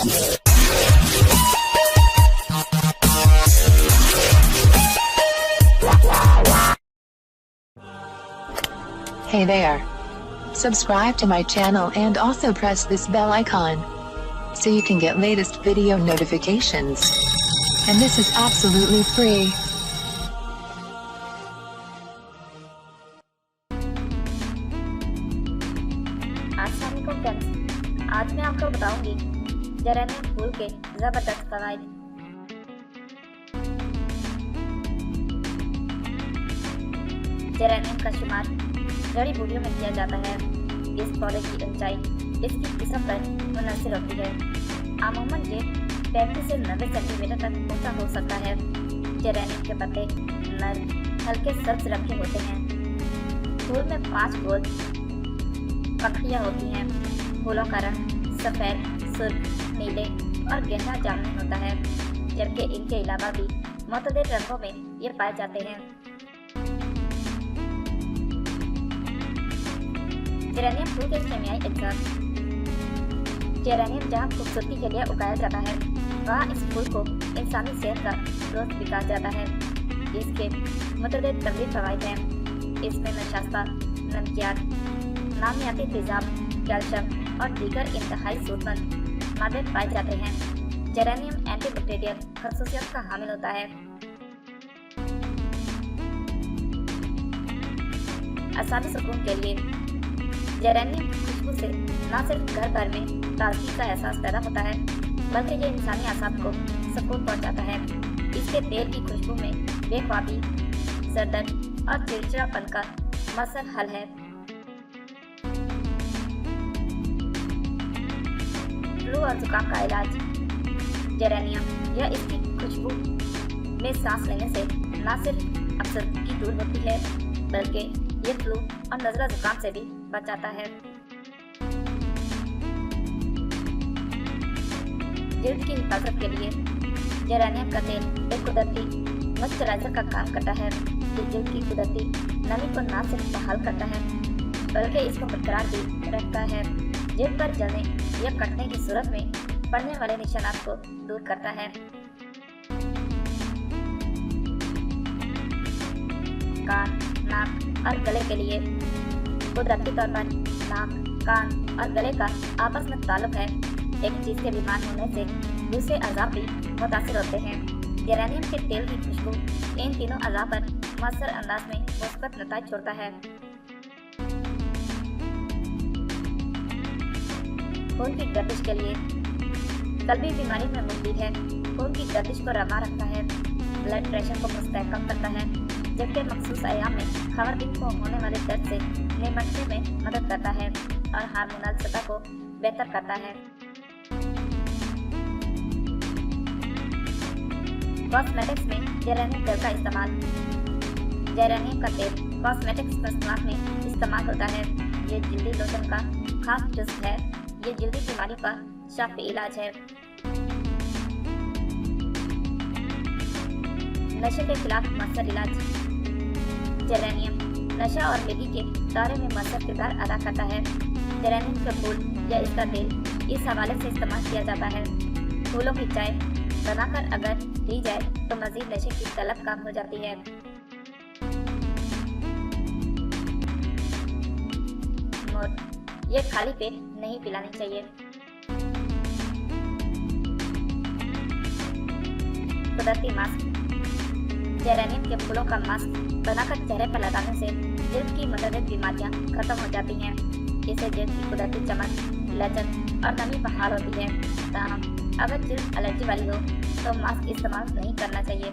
Hey there. Subscribe to my channel and also press this bell icon so you can get latest video notifications. And this is absolutely free. अस्सलामुअलैकुम friends, आज मैं आपको बताऊंगी geranium फूल के जबरदस्त फवाइद। Geranium का शुमार जड़ी बूटियों में किया जाता है। इस पौधे की ऊंचाई इसकी किस्म पर मुनहसर होती है। अमूमन ये 35 से 90 सेंटीमीटर तक ऊंचा हो सकता है। जेरेनियम के पत्ते नर्म हल्के सब्ज रंग के होते हैं। फूल में 5 गोल पंखुड़ियाँ होती हैं। फूलों का रंग सफ़ेद, सुर्ख, नीले और गहरा जामुनी होता है, जबकि इनके अलावा भी मुख्तलिफ रंगों में ये पाए जाते हैं। जेरेनियम फूल के कीमियाई अज्जा। जेरेनियम जहाँ खूबसूरती के लिए उगाया जाता है, वहाँ इस फूल को इंसानी सेहत का दोस्त भी कहा जाता है। इसके मुख्तलिफ तंबी फवाइद हैं। इसमें नशास्ता, नमकियात, नामियाती तेजाब, कैल्शियम और दीगर इंतहाई सूरतमंद मादे पाए जाते हैं। जेरेनियम एंटीबैक्टीरियल खसूसियत का हामिल होता है। असाबी सुकून के लिए जेरेनियम की खुशबू से न सिर्फ घर भर में ताजगी का एहसास पैदा होता है, बल्कि ये इंसानी आसाब को सुकून पहुंचाता है। इसके तेल की खुशबू में बेख्वाबी, सरदर्द और चिड़चिड़ापन का मसल हल है। फ्लू और जुकाम का इलाज। जेरेनियम या इसकी खुशबू में सांस लेने से न सिर्फ अफसरदगी दूर होती है, बल्कि ये फ्लू और नज़ला जुकाम से भी बचाता है। जल्द की हिफाजत के लिए जेरेनियम का तेल एक कुदरती मॉइस्चराइजर का काम करता है। ये जल्द की कुदरती नमी को न सिर्फ बहाल करता है, बल्कि इसको बरकरार भी रखता है। जल्द पर जलने या कटने की सूरत में पड़ने वाले निशानात को दूर करता है। कान, नाक और गले के लिए कुदरती तौर पर नाक, कान और गले का आपस में ताल्लुक है। एक चीज के बीमार होने से दूसरे अज़ा भी मुतासिर होते हैं। जेरेनियम के तेल की खुशबू इन तीनों अज़ा पर मौसर अंदाज में मुस्बत नतीजे छोड़ता है। खून की गर्दिश के लिए कल्बी बीमारी में मुफीद है। खून की गर्दिश को रवा रखता है, ब्लड प्रेशर को मुस्तहकम करता है, जबकि मखसूस अयाम में ख़वातीन को होने वाले दर्द से निपटने में मदद करता है और हार्मोनल सतह को बेहतर करता है। कॉस्मेटिक्स में जेरेनियम तेल का इस्तेमाल। जेरेनियम का तेल कॉस्मेटिक्स इस्तेमाल में इस्तेमाल होता है। ये जल्दी लोशन का खास जुज़ है। ये जल्दी बीमारियों का शाफी इलाज है। नशे के खिलाफ मौसर इलाज। जेरेनियम नशा और बेगी के दौरे में मौसर किरदार अदा करता है। जेरेनियम के फूल या इसका तेल इस हवाले से इस्तेमाल किया जाता है। फूलों की चाय बनाकर अगर दी जाए तो मजीद नशे की तलब कम हो जाती है। मोर, ये खाली पेट नहीं पिलानी चाहिए। कुदरती मास्क। जेरेनियम के फूलों का मास्क बनाकर चेहरे पर लगाने से जल्द की मुख्तलिफ बीमारियां खत्म हो जाती हैं। इससे जल्द की कुदरती चमक, लचक और नमी बहाल होती है। ताहम अगर जल्द एलर्जी वाली हो तो मास्क इस्तेमाल नहीं करना चाहिए।